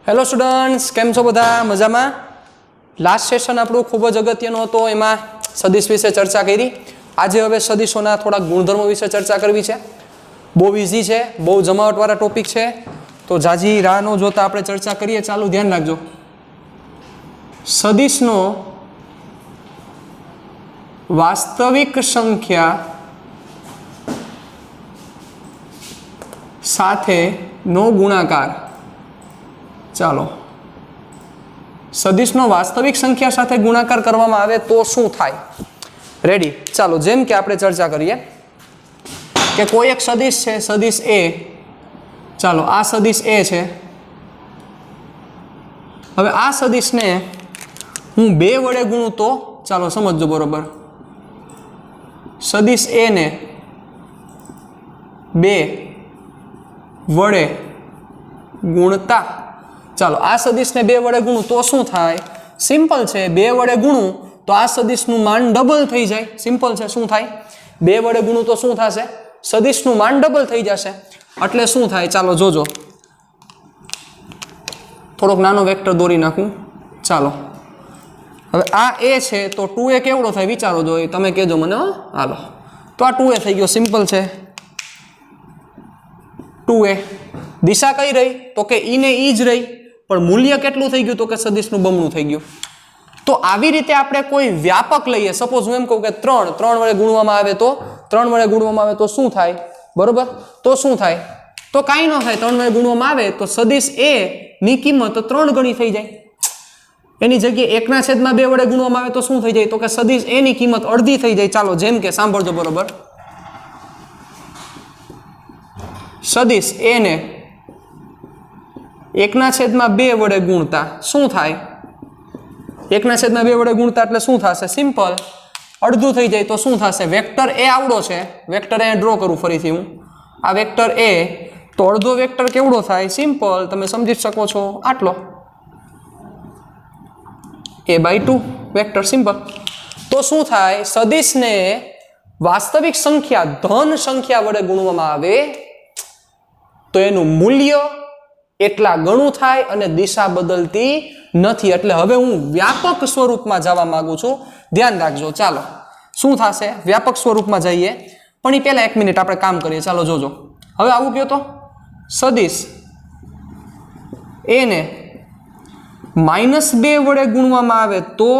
Hello students, કેમ છો બધા? મજામાં? લાસ્ટ સેશન આપણું ખૂબ જ અગત્યનું હતું, એમાં સદિશ વિશે ચર્ચા કરી. આજે હવે સદિશોના થોડાક ગુણધર્મો વિશે ચર્ચા કરવી છે. બહુ ઇઝી છે, બહુ જમાવટવાળા ટોપિક છે, તો જાજી રાહ ન જોતા આપણે ચર્ચા કરીએ. ચાલુ ધ્યાન રાખજો. સદિશનો વાસ્તવિક સંખ્યા સાથે નો ગુણાકાર. ચાલો, સદિશનો વાસ્તવિક સંખ્યા સાથે ગુણાકાર કરવામાં આવે તો શું થાય? રેડી? ચાલો, જેમ કે આપણે ચર્ચા કરીએ કે કોઈ એક સદિશ છે, સદિશ એ. ચાલો, આ સદિશ એ છે. હવે આ સદિશને હું 2 વડે ગુણું તો ચાલો સમજજો બરોબર. સદિશ એ ને 2 વડે ગુણતા, ચાલો આ સદિશને 2 વડે ગુણું તો શું થાય? સિમ્પલ છે, 2 વડે ગુણું તો આ સદિશનું માન ડબલ થઈ જાય. સિમ્પલ છે. શું થાય? 2 વડે ગુણું તો શું થશે? સદિશનું માન ડબલ થઈ જશે. એટલે શું થાય? ચાલો જોજો. થોડોક નાનો વેક્ટર દોરી નાખું. ચાલો, હવે આ એ છે તો 2a કેવડો થાય વિચારો જો, તમે કહેજો મને. હાલો, તો આ 2a થઈ ગયો. સિમ્પલ છે. 2a દિશા કઈ રહી? તો કે ઈ ને ઈ જ રહી, પણ મૂલ્ય કેટલું થઈ ગયું? તો કે સદિશનું બમણું થઈ ગયું. તો આવી રીતે આપણે કોઈ વ્યાપક લઈએ. સપોઝ હું એમ કહું કે 3 વડે ગુણવામાં આવે તો 3 વડે ગુણવામાં આવે તો શું થાય? બરોબર, તો શું થાય? તો કાંઈ ન થાય. 3 વડે ગુણવામાં આવે તો સદિશ એ ની કિંમત 3 ગણી થઈ જાય. એની જગ્યાએ 1/2 વડે ગુણવામાં આવે તો શું થઈ જાય? તો કે સદિશ એ ની કિંમત અડધી થઈ જાય. ચાલો, જેમ કે સાંભળજો બરોબર. સદિશ એ ને 1/2 વડે ગુણતા શું થાય? 1/2 વડે ગુણતા એટલે શું થશે? સિમ્પલ, અડધું થઈ જાય. તો શું થશે? વેક્ટર એ આવડો છે, વેક્ટર એ ડ્રો કરું ફરીથી હું. આ વેક્ટર એ, તો અડધો વેક્ટર કેવડો થાય? સિમ્પલ, તમે સમજી શકો છો આટલો, a/2 વેક્ટર. સિમ્પલ. તો શું થાય? સદિશને વાસ્તવિક સંખ્યા ધન સંખ્યા વડે ગુણવામાં આવે તો એનું મૂલ્ય એટલા ગણું થાય અને દિશા બદલતી નથી. એટલે હવે હું વ્યાપક સ્વરૂપમાં જવા માંગુ છું. ધ્યાન રાખજો. ચાલો, શું થશે? વ્યાપક સ્વરૂપમાં જઈએ, પણ એ પહેલા 1 મિનિટ આપણે કામ કરીએ. ચાલો જોજો. હવે આવું કહો તો સદિશ એને -2 વડે ગુણવામાં આવે તો,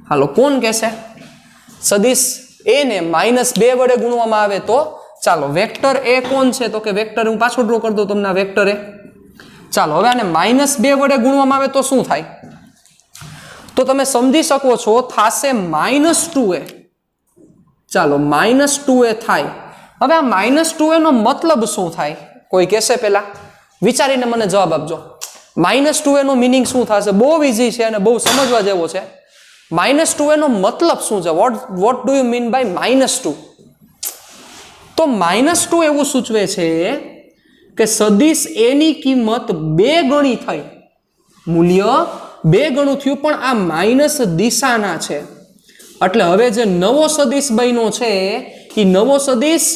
હાલો કોણ કહેશે? સદિશ એને -2 વડે ગુણવામાં આવે તો, ચાલો વેક્ટર એ કોણ છે? તો કે વેક્ટર હું પાછો ડ્રો કરી દઉં તમને. વેક્ટર એ, ચાલો હવે આને -2 વડે ગુણવામાં આવે તો શું થાય? તો તમે સમજી શકો છો, થાશે -2a. ચાલો, -2a થાય. હવે આ -2a નો મતલબ શું થાય? કોઈ કહેશે? પહેલા વિચારીને મને જવાબ આપજો. -2a નો મિનિંગ શું થશે? બહુ ઇઝી છે અને બહુ સમજવા જેવો છે. -2a નો મતલબ શું છે? What do you mean by -2? તો -2 એવું સૂચવે છે કે સદિશ એ ની કિંમત 2 ગણી થઈ, મૂલ્ય 2 ગણું થયું, પણ આ માઇનસ દિશાના છે. એટલે હવે જે નવો સદિશ બન્યો છે એ નવો સદિશ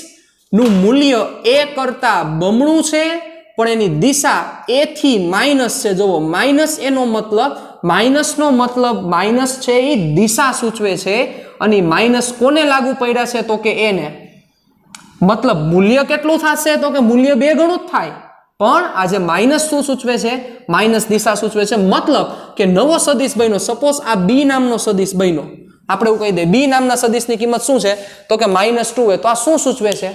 નું મૂલ્ય એ કરતા બમણું છે, પણ એની દિશા એ થી માઇનસ છે. જુઓ, માઇનસ એનો મતલબ, માઇનસનો મતલબ માઇનસ છે એ દિશા સૂચવે છે, અને માઇનસ કોને લાગુ પડ્યા છે? તો કે એને. મતલબ મૂલ્ય કેટલું થશે? તો કે મૂલ્ય 2 ગણું જ થાય, પણ આજે માઇનસ શું સૂચવે છે? માઇનસ દિશા સૂચવે છે. મતલબ કે નવો સદિશ બન્યો. સપોઝ આ બી નામનો સદિશ બન્યો, આપણે એવું કહી દઈએ બી નામના સદિશની કિંમત શું છે? તો કે -2a. તો આ શું સૂચવે છે?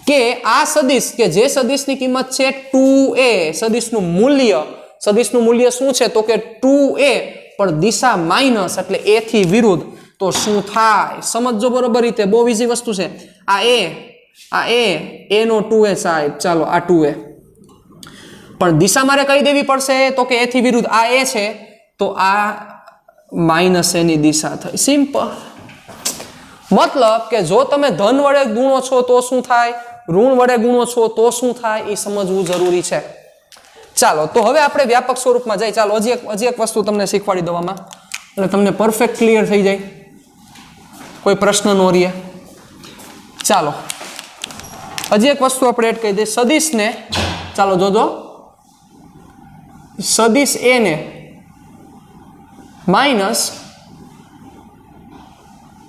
કે આ સદિશ, કે જે સદિશની કિંમત છે 2a, સદિશનું મૂલ્ય શું છે? તો કે 2a, પણ દિશા માઇનસ, એટલે a થી વિરુદ્ધ. તો શું થાય? સમજો બરોબર રીતે. બહુ ઇઝી વસ્તુ છે. આ a નો 2a સાહેબ. ચાલો, આ 2a, પણ દિશા મારે કઈ દેવી પડશે? તો કે a થી વિરુદ્ધ. આ a છે તો આ માઇનસ એની દિશા થઈ. સિમ્પલ. મતલબ કે જો તમે ધન વડે ગુણો છો તો શું થાય, ઋણ વડે ગુણો છો તો શું થાય, એ સમજવું જરૂરી છે. ચાલો, તો હવે આપણે વ્યાપક સ્વરૂપમાં જઈએ. ચાલો, હજી એક વસ્તુ તમને શીખવાડી દઉં આમાં, એટલે તમને પરફેક્ટ ક્લિયર થઈ જાય, કોઈ પ્રશ્ન ન રહે. ચાલો, હજી એક વસ્તુ આપણે એડ કરી દઈએ. સદિશને, ચાલો જોજો, સદિશ એ ને માઇનસ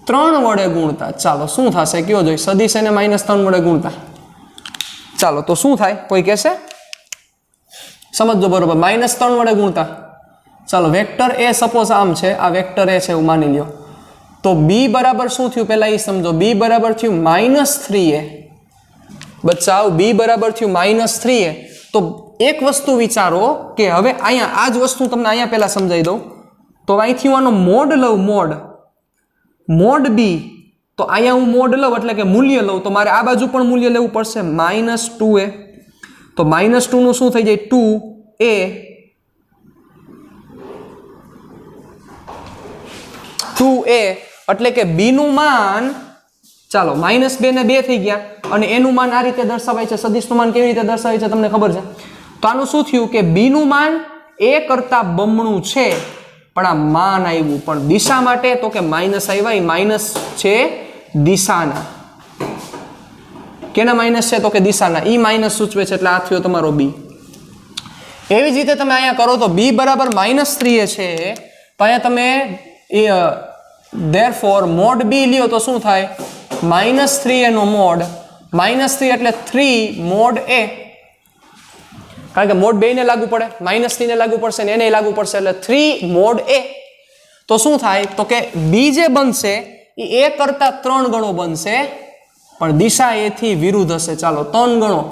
3 વડે ગુણતા, ચાલો શું થશે કયો જોઈ, સદિશ એને -3 વડે ગુણતા, ચાલો તો શું થાય કોઈ કહેશે, સમજો બરોબર, -3 વડે ગુણતા, ચાલો વેક્ટર એ સપોઝ આમ છે, આ વેક્ટર એ છે એવું માની લ્યો, તો બી બરાબર શું થયું પહેલા એ સમજો, બી બરાબર થયું -3a, બચ્ચાઓ બી બરાબર થયું -3a, તો એક વસ્તુ વિચારો કે હવે અહીંયા આ જ વસ્તુ તમને અહીંયા પહેલા સમજાવી દઉં, તો અહીંથી હું આનો મોડ લઉં, મોડ બી, તો અહીંયા હું મોડ લઉં એટલે કે મૂલ્ય લઉં, તો મારે આ બાજુ પણ મૂલ્ય લેવું પડશે -2a, તો -2 નું શું થઈ જાય 2a, એટલે કે બી નું માન, ચાલો -2 ને 2 થઈ ગયા, અને એનું માન આ રીતે દર્શાવાય છે, સદિશનું માન કેવી રીતે દર્શાવાય છે તમને ખબર છે, તો આનું શું થયું કે બી નું માન એ કરતા બમણું છે, પણ આ માન આવ્યું, પણ દિશા માટે તો કે માઇનસ આવ્યા, એ માઇનસ છે દિશાના, કેના માઇનસ છે તો કે દિશાના, ઈ માઇનસ સૂચવે છે, એટલે આ થયો તમારો બી. એવી જ રીતે તમે અહીંયા કરો તો બી બરાબર -3a છે, તો અહીંયા તમે therefore મોડ બી લ્યો તો શું થાય, -3a નો મોડ, -3 એટલે 3 મોડ એ, કારણ કે મોડ 2 ને લાગુ પડે, -3 ને લાગુ પડશે ને એને લાગુ પડશે, એટલે 3 મોડ એ, તો શું થાય તો કે બી જે બનશે એ a કરતા 3 ગણો બનશે, પણ દિશા એ થી વિરુદ્ધ હશે, ચાલો 3 ગણો,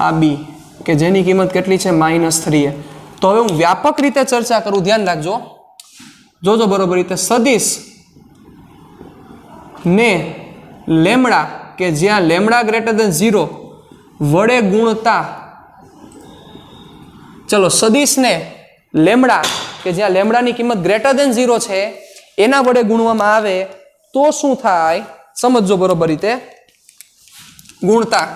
આ બી કે જેની કિંમત કેટલી છે -3a. તો હવે હું વ્યાપક રીતે ચર્ચા કરું, ધ્યાન રાખજો, જોજો બરોબર રીતે, સદિશ ને લેમડા કે જ્યાં લેમડા >0 વડે ગુણતા, ચલો સદિશ ને લેમડા કે જ્યાં લેમડાની કિંમત >0 છે એના વડે ગુણવામાં આવે તો શું થાય, સમજો બરોબર રીતે, ગુણતા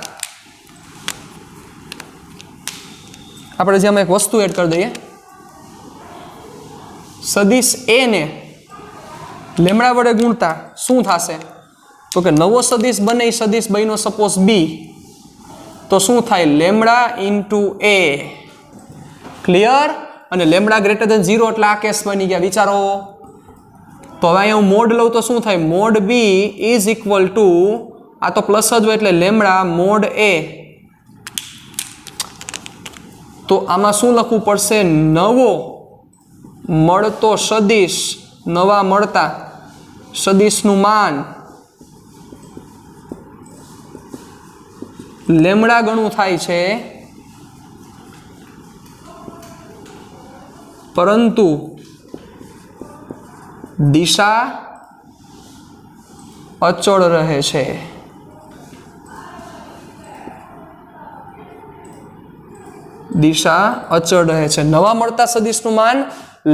આપણે જેમાં એક વસ્તુ એડ કરી દઈએ, સદિશ એ ને લેમડા વડે ગુણતા શું થશે, તો કે નવો સદિશ બને, સદિશ બન્યો સપોઝ બી, તો શું થાય લેમડા ઇન્ટુ એ, ક્લિયર, અને લેમડા >0 એટલે આ કેસ બની ગયા, વિચારો, તો હવે અહીંયા હું મોડ લઉં તો શું થાય, mod B is equal to, આ તો પ્લસ જ હોય એટલે લેમડા મોડ એ, તો આમાં શું લખવું પડશે, નવો મળતો સદિશ, નવા મળતા સદિશનું માન લેમડા ગણું થાય છે, પરંતુ દિશા અચળ રહે છે. દિશા અચળ રહે છે, નવા મળતા સદિશનું માન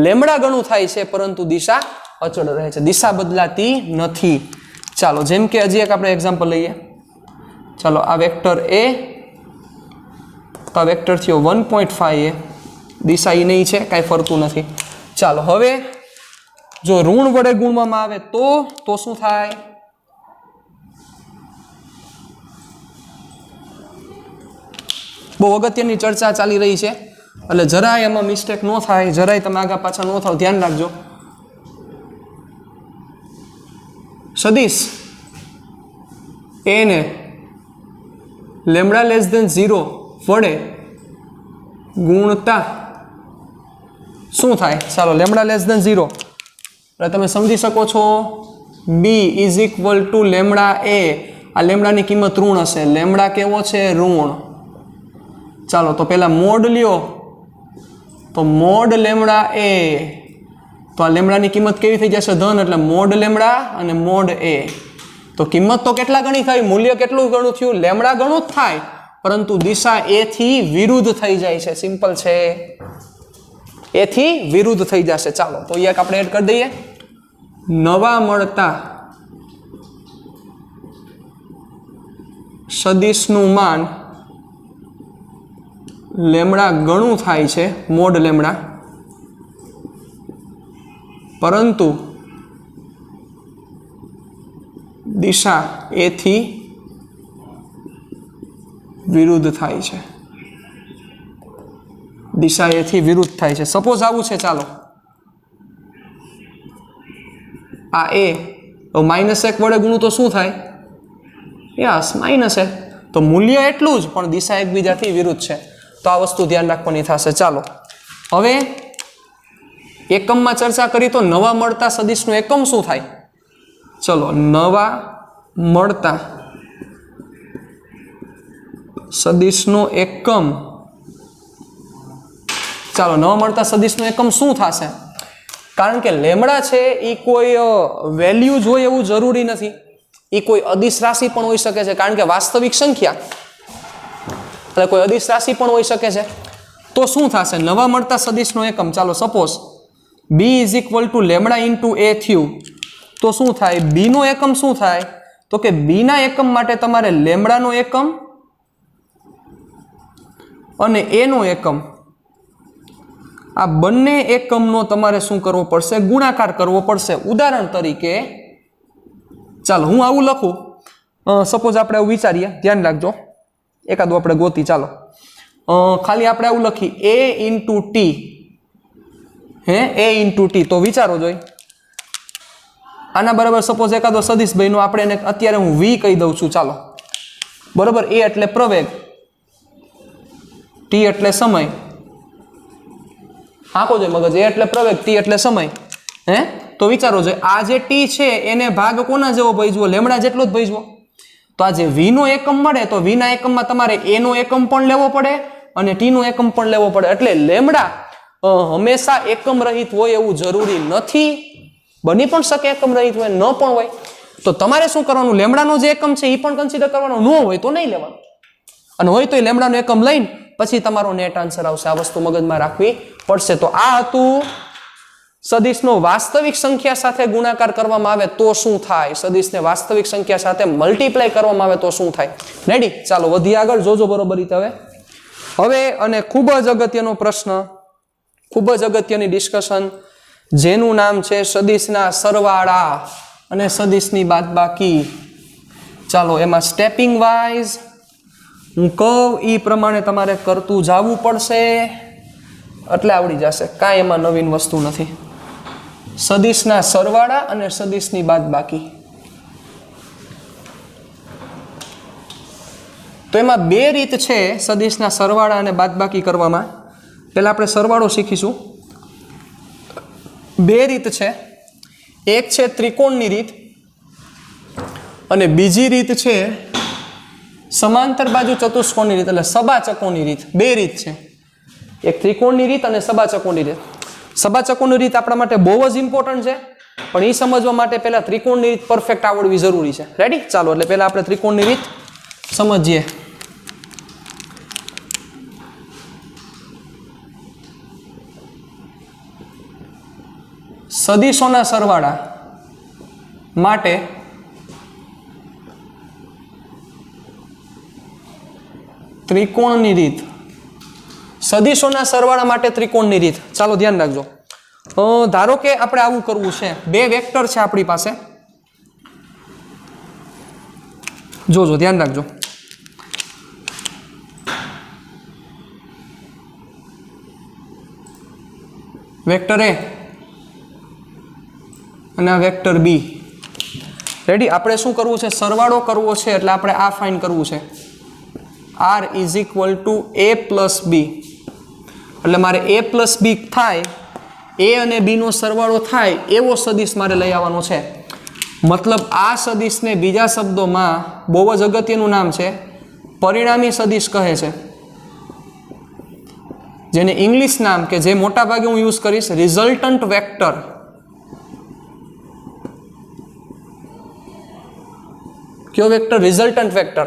લેમડા ગણું થાય છે, પરંતુ દિશા અચળ રહે છે, દિશા બદલાતી નથી. ચાલો જેમ કે હજી એક આપણે એક્ઝામ્પલ લઈએ, ચાલો આ વેક્ટર એ, તો આ વેક્ટર થયો 1.5a, દિશા એ નહીં છે, કાંઈ ફરતું નથી. ચાલો હવે જો ઋણ વડે ગુણવામાં આવે તો શું થાય, બહુ અગત્યની ચર્ચા ચાલી રહી છે, એટલે જરાય એમાં મિસ્ટેક ન થાય, જરાય તમે આગા પાછા ન થાવ, ધ્યાન રાખજો. સદિશ એને λ0 વડે ગુણતા શું થાય, ચાલો λ0 એટલે તમે સમજી શકો છો, B is equal to lambda A, આ લેમડાની કિંમત ઋણ હશે, લેમડા કેવો છે ઋણ, ચાલો તો પેલા મોડ લ્યો, તો મોડ લેમડા એ, તો આ લેમડાની કિંમત કેવી થઈ જશે ધન, એટલે મોડ લેમડા અને મોડ એ, તો કિંમત તો કેટલા ગણી થઈ, મૂલ્ય કેટલું ગણું થયું, લેમડા ગણું જ થાય, પરંતુ દિશા એ થી વિરુદ્ધ થઈ જાય છે, સિમ્પલ છે, એ થી વિરુદ્ધ થઈ જશે. ચાલો તો એક આપણે એડ કરી દઈએ, નવા મળતા સદિશનું માન લેમડા ગણું થાય છે, મોડ લેમડા, પરંતુ દિશા એ થી વિરુદ્ધ થાય છે. દિશા એ થી વિરુદ્ધ થાય છે. સપોઝ આવું છે, ચાલો આ એ -1 વડે ગુણું તો શું થાય? યસ -1. તો મૂલ્ય એટલું જ પણ દિશા એકબીજાથી વિરુદ્ધ છે. તો આ વસ્તુ ધ્યાન રાખવાની થશે. ચાલો હવે એકમમાં ચર્ચા કરી તો નવા મળતા સદિશનું એકમ શું થાય? ચલો નવા મળતા સદિશનો એકમ, ચાલો નવા મળતા સદિશનો એકમ શું થશે? કારણ કે લેમડા છે એ કોઈ વેલ્યુ જ હોય એવું જરૂરી નથી, એ કોઈ અદિશ રાશિ પણ હોઈ શકે છે. કારણ કે વાસ્તવિક સંખ્યા એટલે કોઈ અદિશ રાશિ પણ હોઈ શકે છે. તો શું થશે નવા મળતા સદિશનો એકમ? ચાલો સપોઝ b = લેમડા * a થયું તો શું થાય? b નો એકમ શું થાય? તો કે b ના એકમ માટે તમારે લેમડાનો એકમ અને a નો એકમ, આ બંને એકમનો તમારે શું કરવો પડશે? ગુણાકાર કરવો પડશે. ઉદાહરણ તરીકે ચાલો હું આવું લખું, સપોઝ આપણે આવું વિચારીએ, ધ્યાન રાખજો, એકાદું આપણે ગોતી. ચાલો ખાલી આપણે આવું લખી a * t, હે a * t. તો વિચારો જોઈ આના બરાબર સપોઝ એકાદો સદિશ બન્યો, આપણે એને અત્યારે હું v કહી દઉં છું. ચાલો બરાબર, a એટલે પ્રવેગ, t એટલે સમય, આંખો જોઈ મગજ, a એટલે પ્રવેગ, t એટલે સમય. હે તો વિચારો જોઈ આ જે t છે એને ભાગ કોના જેવો ભજવો? લેમડા જેટલો જ ભજવો. તો આ જે v નો એકમ મળે તો v ના એકમમાં તમારે a નો એકમ પણ લેવો પડે અને t નો એકમ પણ લેવો પડે. એટલે લેમડા હંમેશા એકમ રહિત હોય એવું જરૂરી નથી, બની પણ શકે એકમ રહિત હોય, ન પણ હોય. તો તમારે શું કરવાનું? લેમડાનો જે એકમ છે એ પણ કન્સિડર કરવાનો, ન હોય તો નહીં લેવાનું, અને હોય તો એ લેમડાનો એકમ લઈને પછી તમારો નેટ આન્સર આવશે. આ વસ્તુ મગજમાં રાખવી પડશે. તો આ હતું સદિશનો વાસ્તવિક સંખ્યા સાથે ગુણાકાર કરવામાં આવે તો શું થાય, સદિશને વાસ્તવિક સંખ્યા સાથે મલ્ટીપ્લાય કરવામાં આવે તો શું થાય. રેડી? ચાલો વધીએ આગળ, જોજો બરોબર રીતે. હવે અને ખૂબ જ અગત્યનો પ્રશ્ન, ખૂબ જ અગત્યની ડિસ્કશન, જેનું નામ છે સદિશના સરવાળા અને સદિશની બાદબાકી. ચાલો એમાં સ્ટેપિંગ વાઇઝ હું કહું એ પ્રમાણે તમારે કરતું જવું પડશે, એટલે આવડી જશે. કાંઈ એમાં નવીન વસ્તુ નથી. સદિશના સરવાળા અને સદિશની બાદબાકી, તો એમાં બે રીત છે સદિશના સરવાળા અને બાદબાકી કરવામાં. પહેલા આપણે સરવાળો શીખીશું. બે રીત છે, એક છે ત્રિકોણની રીત અને બીજી રીત છે સમાંતર બાજુ ચતુષ્કોણની રીત, એટલે સબાચકોની રીત. બે રીત છે, એક ત્રિકોણની રીત અને સબાચકોની રીત. સબાચકોની રીત આપણા માટે બહુ જ ઇમ્પોર્ટન્ટ છે, પણ એ સમજવા માટે પહેલા ત્રિકોણની રીત પરફેક્ટ આવડવી જરૂરી છે. રેડી? ચાલો એટલે પહેલા આપણે ત્રિકોણની રીત સમજીએ. સદિશોના સરવાળા માટે ત્રિકોણની રીત, સદિશોના સરવાળા માટે ત્રિકોણની રીત. ચાલો ધ્યાન રાખજો. ધારો કે આપણે આવું કરવું છે, બે વેક્ટર છે આપણી પાસે, જોજો ધ્યાન રાખજો. વેક્ટર એ અને આ વેક્ટર બી. રેડી? આપણે શું કરવું છે? સરવાળો કરવો છે, એટલે આપણે આ ફાઇન્ડ કરવું છે, r = a + b. એટલે મારે a + b થાય, a અને b નો સરવાળો થાય એવો સદિશ મારે લઈ આવવાનો છે. મતલબ આ સદિશને બીજા શબ્દોમાં બહુ જ અગત્યનું નામ છે પરિણામી સદિશ કહે છે, જેને ઇંગ્લિશ નામ કે જે મોટા ભાગે હું યુઝ કરીશ રિઝલ્ટન્ટ વેક્ટર. કયો વેક્ટર? Resultant vector.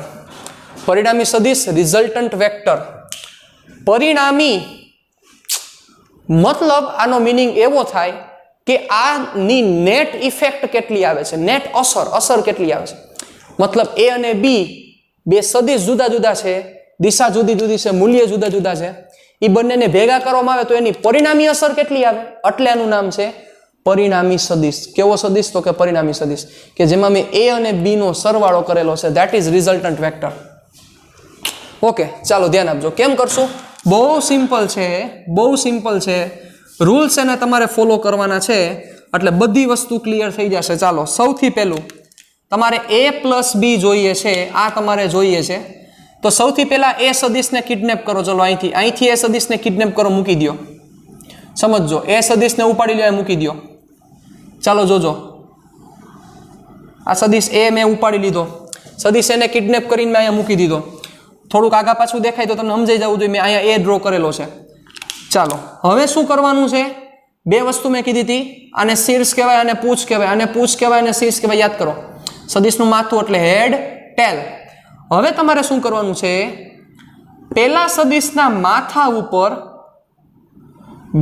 પરિણામી સદિશ રિઝલ્ટન્ટ વેક્ટર. પરિણામી મતલબ આનો મિનિંગ એવો થાય કે આની નેટ ઇફેક્ટ કેટલી આવે છે, નેટ અસર કેટલી આવે છે. મતલબ a અને b બે સદિશ જુદા જુદા છે, દિશા જુદી જુદી છે, મૂલ્ય જુદા જુદા છે, એ બંનેને ભેગા કરવામાં આવે તો એની પરિણામી અસર કેટલી આવે, એટલે આનું નામ છે પરિણામી સદિશ. કેવો સદિશ? તો કે પરિણામી સદિશ, કે જેમાં મેં a અને b નો સરવાળો કરેલો છે, that is resultant vector. Okay, ચાલો ધ્યાન આપજો. કેમ કરશું? બહુ સિમ્પલ છે રૂલ્સ એને તમારે ફોલો કરવાના છે એટલે બધી વસ્તુ ક્લિયર થઈ જશે. ચાલો સૌથી પહેલું તમારે a પ્લસ બી જોઈએ છે, આ તમારે જોઈએ છે. તો સૌથી પહેલા એ સદિશને કિડનેપ કરો. ચલો અહીંથી એ સદિશને કિડનેપ કરો, મૂકી દો. સમજો, એ સદિશને ઉપાડી લો, મૂકી દો. ચાલો જોજો, આ સદિશ એ મેં ઉપાડી લીધો, સદિશ એને કિડનેપ કરીને મેં અહીંયા મૂકી દીધો. થોડુંક આગા પાછું દેખાય તો તમને સમજાઈ જવું જોઈએ, મેં અહીંયા એ ડ્રો કરેલો છે. ચાલો હવે શું કરવાનું છે? બે વસ્તુ મેં કીધી હતી, આને શીર્ષ કહેવાય અને પૂછ કહેવાય, આને પૂછ કહેવાય અને શીર્ષ કહેવાય. યાદ કરો, સદિશનું માથું એટલે હેડ, ટેલ. હવે તમારે શું કરવાનું છે? પેલા સદિશના માથા ઉપર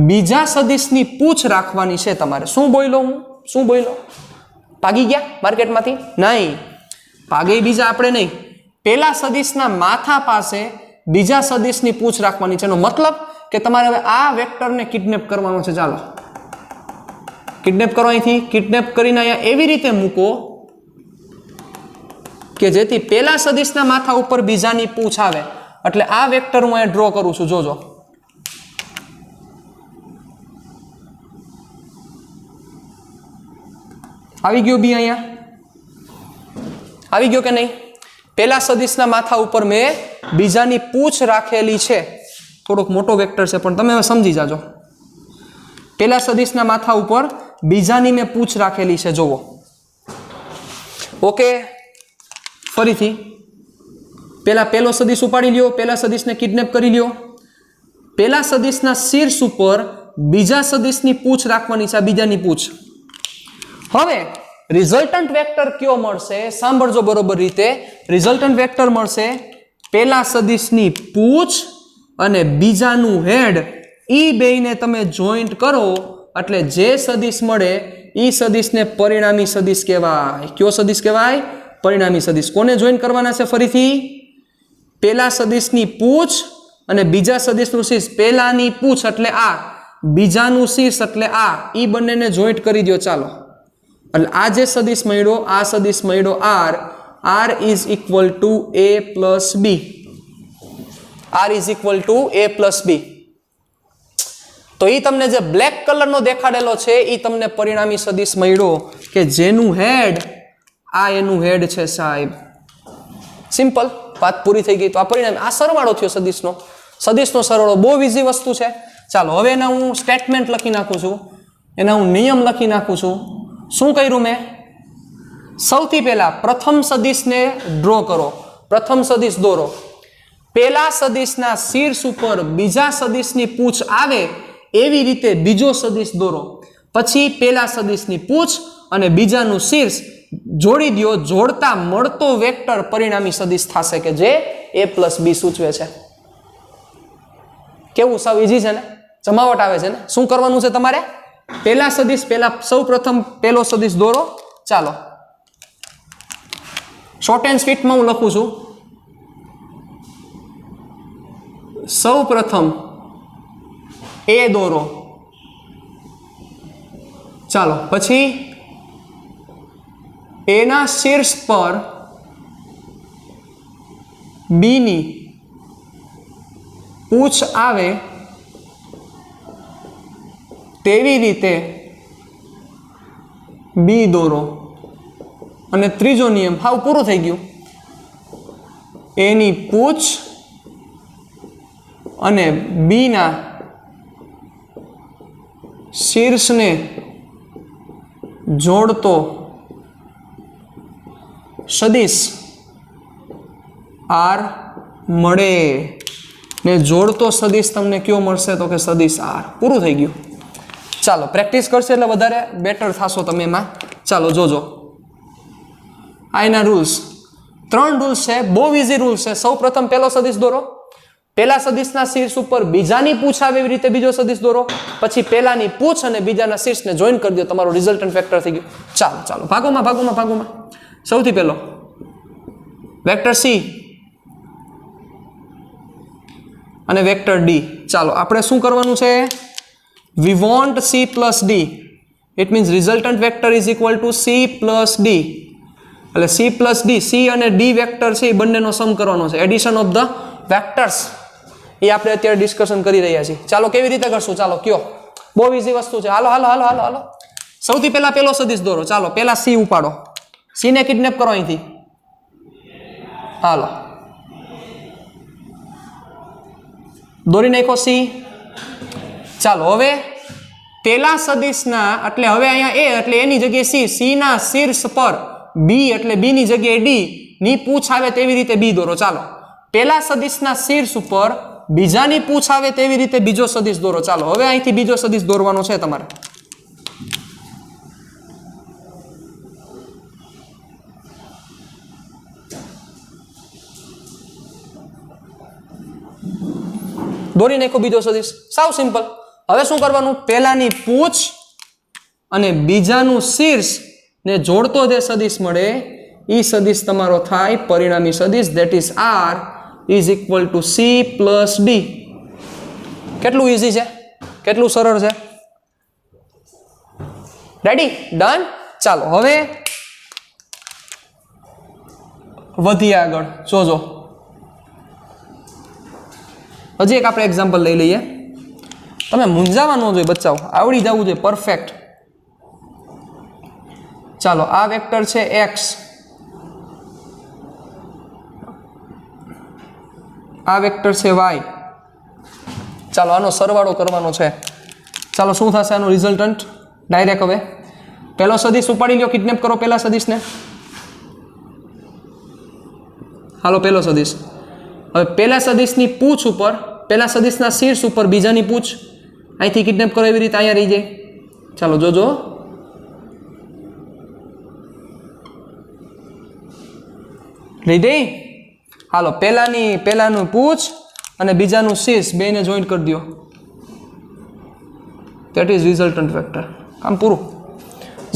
બીજા સદિશની પૂછ રાખવાની છે તમારે. શું બોલ્યો? ભાગી ગયા માર્કેટમાંથી? નહીં, ભાગે બીજા આપણે નહીં. પેલા સદિશના માથા પાસે બીજા સદિશની પૂછ રાખવાની છે. એનો મતલબ કે તમારે હવે આ વેક્ટરને કિડનેપ કરવાનો છે. ચાલો કિડનેપ કરો, અહીંથી કિડનેપ કરીને અહીંયા એવી રીતે મૂકો કે જેથી પેલા સદિશના માથા ઉપર બીજાની પૂછ આવે. એટલે આ વેક્ટર હું અહીંયા ડ્રો કરું છું, જોજો. આવી ગયો બી, અહીંયા આવી ગયો કે નહીં? પેલા સદિશના માથા ઉપર મેં બીજાની પૂછ રાખેલી છે. થોડોક મોટો વેક્ટર છે પણ તમે હવે સમજી જાજો. પેલા સદિશના માથા ઉપર બીજાની મેં પૂછ રાખેલી છે, જોવો. ઓકે, ફરીથી પેલો સદિશ ઉપાડી લ્યો, પેલા સદિશને કિડનેપ કરી લ્યો. પેલા સદિશના શીર્ષ ઉપર બીજા સદિશની પૂછ રાખવાની છે, બીજાની પૂછ. હવે રિઝલ્ટન્ટ વેક્ટર કયો મળશે? સાંભળજો બરોબર રીતે. રિઝલ્ટન્ટ વેક્ટર મળશે પેલા સદિશની પૂછ અને બીજાનું હેડ. ઈ બેયને તમે જોઈન્ટ કરો એટલે જે સદિશ મળે ઈ સદિશને પરિણામી સદિશ કહેવાય. કયો સદિશ કહેવાય? પરિણામી સદિશ. કોને જોઈન્ટ કરવાના છે? ફરીથી પેલા સદિશની પૂછ અને બીજા સદિશનું શીર્ષ. પેલાની પૂછ એટલે આ, બીજાનું શીર્ષ એટલે આ. ઈ બંનેને જોઈન્ટ કરી દો. ચાલો, એટલે આ જે સદિશ મળ્યો, આ સદિશ મળ્યો r is equal to a plus B. r is equal to a plus B. તો એ તમને જે બ્લેક કલરનો દેખાડેલો છે એ તમને પરિણામી સદિશ મળ્યો કે જેનું હેડ આ એનું હેડ છે સાહેબ. સિમ્પલ, વાત પૂરી થઈ ગઈ. તો આ પરિણામી, આ સરવાળો થયો સદિશનો સરવાળો. બહુ ઇઝી વસ્તુ છે. ચાલો હવે એના હું સ્ટેટમેન્ટ લખી નાખું છું, એના હું નિયમ લખી નાખું છું. શું કર્યું મેં? સૌથી પહેલા પ્રથમ સદિશને ડ્રો કરો, પ્રથમ સદિશ દોરો. પેલા સદિશના શીર્ષ ઉપર બીજા સદિશની પૂછ આવે એવી રીતે બીજો સદિશ દોરો. પછી પેલા સદિશની પૂછ અને બીજાનું શીર્ષ જોડી દો. જોડતા મળતો વેક્ટર પરિણામી સદિશ થશે કે જે a પ્લસ બી સૂચવે છે. કેવું? સાવ ઈઝી છે ને? જમાવટ આવે છે ને? શું કરવાનું છે તમારે? પેલા સદિશ, સૌ પ્રથમ પેલો સદિશ દોરો. ચાલો શોર્ટ એન્ડ સ્વીટમાં હું લખું છું. સૌ પ્રથમ એ દોરો. ચાલો પછી એના શીર્ષ પર બીની પૂછ આવે તેવી રીતે બી દોરો. અને ત્રીજો નિયમ હાવ પૂરું થઈ ગયું. એની પૂછ અને બીના શીર્ષને જોડતો સદિશ r મળે. ને જોડતો સદિશ તમને કયો મળશે? તો કે સદિશ r. પૂરું થઈ ગયું. ચાલો પ્રેક્ટિસ કરશે એટલે વધારે બેટર થશો તમે એમાં. ચાલો જોજો, આ એના રૂલ્સ. 3 રૂલ્સ છે, બહુ ઇઝી રૂલ્સ છે. સૌ પ્રથમ પહેલો સદિશ દોરો, પેલા સદિશના શીર્ષ ઉપર બીજાની પૂછ આવે એવી રીતે બીજો સદિશ દોરો. પછી પેલાની પૂછ અને બીજાના શીર્ષને જોઈન કરી દો. તમારો રિઝલ્ટન્ટ વેક્ટર થઈ ગયો. ચાલો ભાગોમાં. સૌથી પહેલો વેક્ટર સી અને વેક્ટર ડી. ચાલો આપણે શું કરવાનું છે? we want c plus d. it means resultant vector is equal to c plus d. એટલે c plus d, c અને d વેક્ટર છે એ બંનેનો સમ કરવાનો છે. Addition of the vectors. એ આપણે અત્યારે ડિસ્કશન કરી રહ્યા છીએ. ચાલો કેવી રીતે કરશું? ચાલો કયો. બહુ ઈઝી વસ્તુ છે. હાલો હાલો હાલો હાલો હાલો. સૌથી પહેલા પેલો સદિશ દોરો. ચાલો પહેલા સી ઉપાડો. સી ને કિડનેપ કરો અહીંથી. હાલો દોરી નાખો સી. ચાલો હવે પેલા સદિશના એટલે હવે અહીંયા એ એટલે એની જગ્યાએ સી, સી ના શીર્ષ પર બી એટલે બી ની જગ્યાએ ડી ની પૂછ આવે તેવી રીતે બી દોરો. ચાલો પેલા સદિશના શીર્ષ ઉપર બીજાની પૂછ આવે તેવી રીતે બીજો સદિશ દોરો. ચાલો હવે અહીંથી બીજો સદિશ દોરવાનો છે તમારે. દોરી નાખો બીજો સદિશ. સાવ સિમ્પલ. હવે શું કરવાનું? પહેલાની પૂછ અને બીજાનું શીર્ષ ને જોડતો જે સદિશ મળે એ સદિશ તમારો થાય પરિણામી સદિશ. That is R is equal to C plus D. કેટલું ઇઝી છે, કેટલું સરળ છે. રેડી? ડન. ચાલો હવે વધીએ આગળ. જોજો હજી એક આપણે એક્ઝામ્પલ લઈ લઈએ. તમે મૂંઝાવા ન જોઈએ બચ્ચાઓ, આવડી જવું જોઈએ પરફેક્ટ. ચાલો આ વેક્ટર છે x, આ વેક્ટર છે y. ચાલો આનો સરવાળો કરવાનો છે. ચાલો શું થશે આનું રિઝલ્ટન્ટ ડાયરેક્ટ. હવે પહેલો સદિશ ઉપાડી લ્યો, કિડનેપ કરો પહેલા સદિશને. હાલો પહેલો સદિશ. હવે પહેલા સદિશની પૂછ ઉપર, પહેલા સદિશના શીર્ષ ઉપર બીજાની પૂછ અહીંથી કિડનેપ કરો એવી રીતે અહીંયા રહી જાય. ચાલો જોજો. રેડી? હાલો પહેલાનું પૂછ અને બીજાનું શીર્ષ બેને જોઈન્ટ કરી દો. That is resultant vector. કામ પૂરું.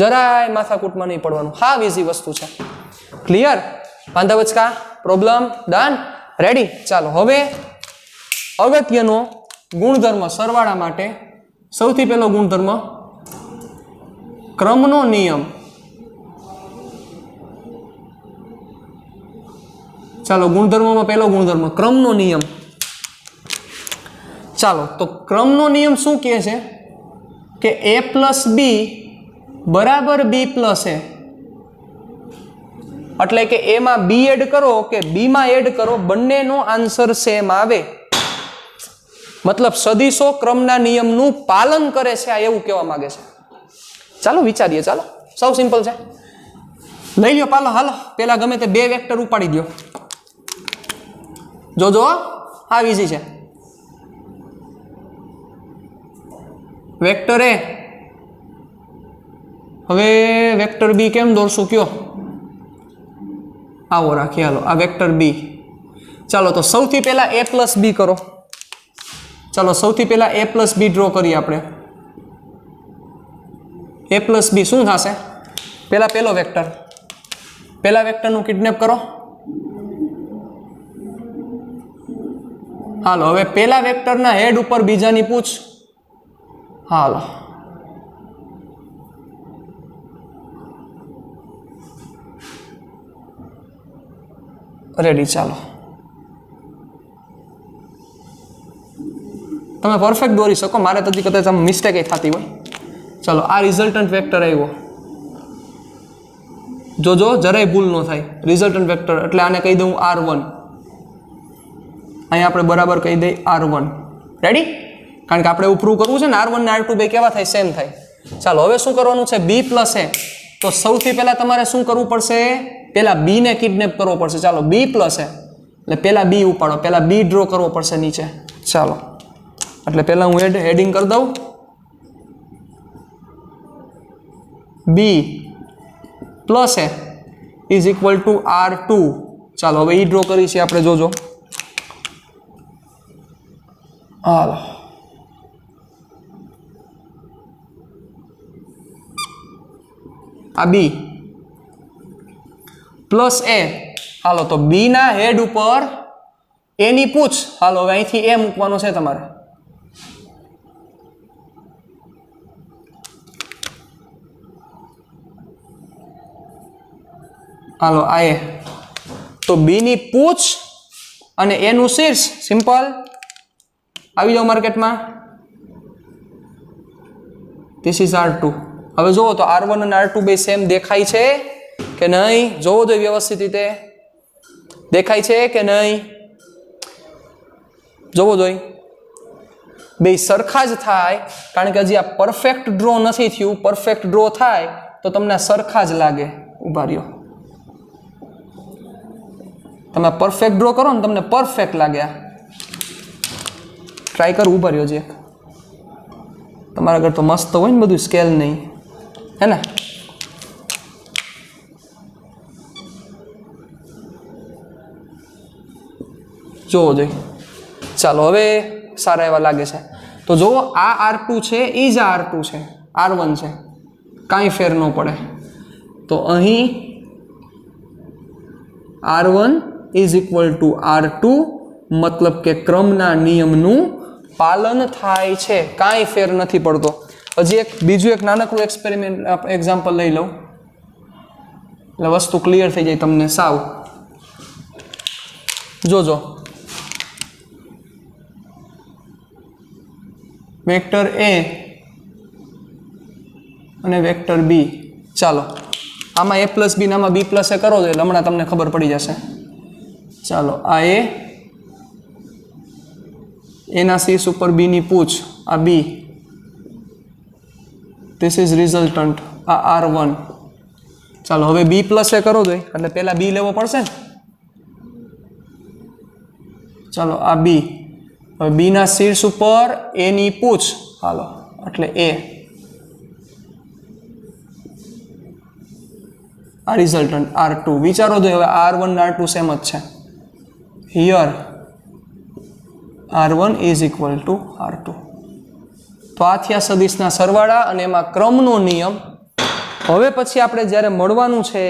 જરાય માથાકૂટમાં નહીં પડવાનું. હા ઈઝી વસ્તુ છે. ક્લિયર? પાંધવચકા પ્રોબ્લેમ ડન. રેડી? ચાલો હવે અગત્યનો ગુણધર્મ સરવાળા માટે સૌથી પહેલો ગુણધર્મ ક્રમનો નિયમ. ચાલો ગુણધર્મમાં પહેલો ગુણધર્મ ક્રમનો નિયમ. ચાલો તો ક્રમનો નિયમ શું કહે છે કે a પ્લસ બી બરાબર બી પ્લસ એ. એટલે કે એમાં બી એડ કરો કે બીમાં એડ કરો બંનેનો આન્સર સેમ આવે. મતલબ સદિશો ક્રમના નિયમનું પાલન કરે છે, આ એવું કહેવા માંગે છે. ચાલો વિચારીએ. ચાલો સૌ સિમ્પલ છે. લઈ લ્યો પાલો. હાલો પેલા ગમે તે બે વેક્ટર ઉપાડી દો. જોજો આ ઈઝી છે. વેક્ટર એ, હવે વેક્ટર બી કેમ દોરશું કયો? આવો રાખીએ. હાલો આ વેક્ટર બી. ચાલો તો સૌથી પહેલા a પ્લસ બી કરો. ચાલો સૌથી પહેલા a પ્લસ બી ડ્રો કરીએ આપણે. a પ્લસ બી શું થશે? પહેલા પહેલો વેક્ટર, પહેલા વેક્ટરનું કિડનેપ કરો. હાલો હવે પહેલા વેક્ટરના હેડ ઉપર બીજાની પૂછ. હાલો રેડી. ચાલો તમે પરફેક્ટ દોરી શકો, મારે તો કદાચ આમ મિસ્ટેક થતી હોય. ચાલો આ રિઝલ્ટન્ટ વેક્ટર આવ્યો. જોજો જરાય ભૂલ ન થાય. રિઝલ્ટન્ટ વેક્ટર એટલે આને કહી દઉં R1. અહીંયા આપણે બરાબર કહી દઈએ R1. રેડી? કારણ કે આપણે એવું પ્રૂવ કરવું છે ને R1 ને R2 બે કેવા થાય? સેમ થાય. ચાલો હવે શું કરવાનું છે? B પ્લસ એ. તો સૌથી પહેલા તમારે શું કરવું પડશે? પહેલા બી ને કિડનેપ કરવો પડશે. ચાલો B પ્લસ એ એટલે પહેલા બી ઉપાડો, પહેલા બી ડ્રો કરવો પડશે નીચે. ચાલો એટલે પહેલા હું હેડિંગ કરી દઉં B plus A is equal to R2. ચાલો હવે ઈ ડ્રો કરી છે આપણે. જોજો હાલો આ બી પ્લસ એ. હાલો તો બી ના હેડ ઉપર એની પૂછ. હાલો હવે અહીંથી એ મૂકવાનો છે તમારે. હાલો આ એ તો બી ની પૂછ અને એનું શીર્ષ સિમ્પલ આવી જાઓ માર્કેટમાં. This is R2. હવે જોવો તો R1 અને R2 બે સેમ દેખાય છે કે નહીં? જોવો જોઈએ વ્યવસ્થિત રીતે. દેખાય છે કે નહીં? જોવો જોઈએ. બે સરખા જ થાય, કારણ કે હજી આ પરફેક્ટ ડ્રો નથી થયું. પરફેક્ટ ડ્રો થાય તો તમને સરખા જ લાગે. ઉભા રહ્યો, તમે પરફેક્ટ ડ્રો કરો ને તમને પરફેક્ટ લાગે. ટ્રાય કરો, ઉભા રહ્યો છે. તમારા ઘર તો મસ્ત હોય ને બધું, સ્કેલ નહીં, હે ને? જોવો જોઈએ. ચાલો હવે સારા એવા લાગે છે. તો જુઓ, આ R2 છે, એ જ R2 છે, R1 છે, કાંઈ ફેર ન પડે. તો અહીં R1 is equal to R2, મતલબ કે ક્રમના નિયમનું પાલન થાય છે, કાંઈ ફેર નથી પડતો. હજી બીજું એક નાનકડું એક્ઝામ્પલ લઈ લઉં એટલે વસ્તુ ક્લિયર થઈ જાય તમને સાવ. જોજો, વેક્ટર A અને વેક્ટર B. ચાલો આમાં A પ્લસ B આમાં B પ્લસ A કરો છો એટલે હમણાં તમને ખબર પડી જશે. ચાલો આ A, એના શીર્ષ ઉપર B ની પૂછ, આ B, ધીસ ઇઝ રિઝલ્ટન્ટ, આ R1. ચાલો હવે B પ્લસ A કરો જોઈએ એટલે પહેલા B લેવો પડશે ને. ચાલો આ B, હવે B ના શીર્ષ ઉપર A ની પૂછ, હાલો એટલે A, આ રિઝલ્ટન્ટ R2. વિચારો તો હવે R1 ને R2 સેમ જ છે. Here R1 is equal to R2. તો આ થયા સદિશના સરવાળા અને એમાં ક્રમનો નિયમ. હવે પછી આપણે જ્યારે મળવાનું છે,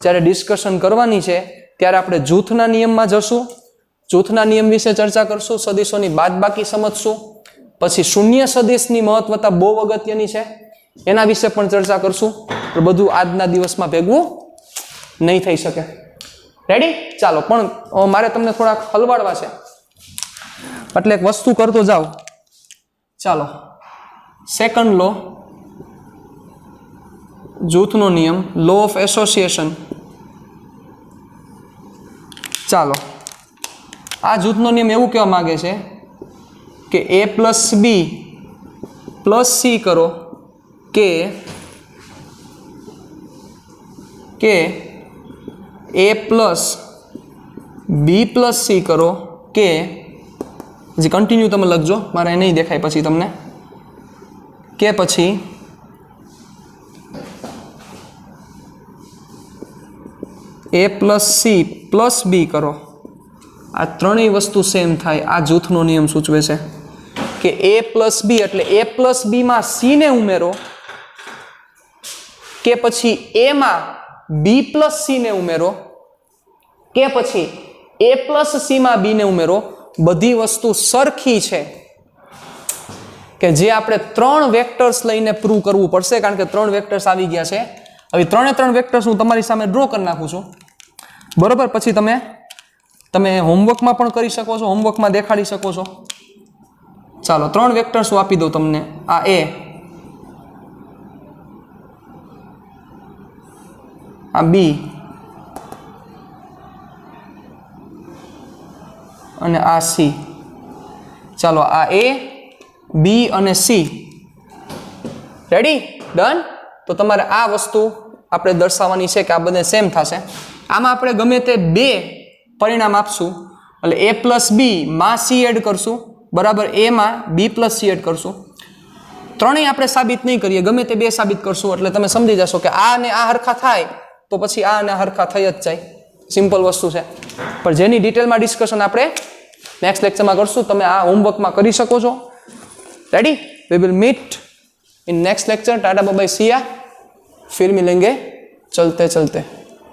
જ્યારે ડિસ્કશન કરવાની છે, ત્યારે આપણે જૂથના નિયમમાં જશું. જૂથના નિયમ વિશે ચર્ચા કરશું, સદિશોની બાદબાકી સમજશું. પછી શૂન્ય સદિશની મહત્વતા બહુ અગત્યની છે, એના વિશે પણ ચર્ચા કરશું. બધું આજના દિવસમાં ભેગું નહીં થઈ શકે. રેડી? ચાલો, પણ મારે તમને થોડાક હલવાડવા છે એટલે એક વસ્તુ કરતો જાઓ. ચાલો, સેકન્ડ લો, જૂથનો નિયમ, લો ઓફ એસોસિએશન. ચાલો, આ જૂથનો નિયમ એવું કહેવા માંગે છે કે A plus B plus C કરો કે A plus B plus C કરો કે, હજી કન્ટિન્યુ તમે લખજો, મારે નહીં દેખાય પછી તમને, કે પછી A plus C plus B કરો. આ ત્રણેય વસ્તુ સેમ થાય. આ જૂથનો નિયમ સૂચવે છે કે A પ્લસ B એટલે A પ્લસ B માં C ને ઉમેરો કે પછી A માં B પ્લસ C ને ઉમેરો કે પછી A પ્લસ C માં B ને ઉમેરો. બધી વસ્તુ સરખી છે કે જે આપણે ત્રણ વેક્ટર્સ લઈને પ્રૂવ કરવું પડશે, કારણ કે ત્રણ વેક્ટર્સ આવી ગયા છે. હવે ત્રણે ત્રણ વેક્ટર્સ હું તમારી સામે ડ્રો કરી નાખું છું, બરોબર? પછી તમે હોમવર્કમાં પણ કરી શકો છો, હોમવર્કમાં દેખાડી શકો છો. ચાલો, ત્રણ વેક્ટર્સ હું આપી દઉં તમને. આ A, આ B અને આ C. ચાલો, આ A, B અને C. રેડી? ડન? તો તમારે આ વસ્તુ આપણે દર્શાવવાની છે કે આ બંને સેમ થશે. આમાં આપણે ગમે તે બે પરિણામ આપશું એટલે A પ્લસ B માં C એડ કરશું, બરાબર, A માં B પ્લસ C એડ કરશું. ત્રણેય આપણે સાબિત નહીં કરીએ, ગમે તે બે સાબિત કરશું એટલે તમે સમજી જશો કે આ ને આ હરખા થાય તો પછી આ ને હરખા થઈ જ જાય. સિમ્પલ વસ્તુ છે, પણ જેની ડિટેલમાં ડિસ્કશન આપણે નેક્સ્ટ લેક્ચરમાં કરશું. તમે આ હોમવર્કમાં કરી શકો છો. Ready? We will meet in next lecture. Tata bye bye, see ya, फिर मिलेंगे चलते चलते.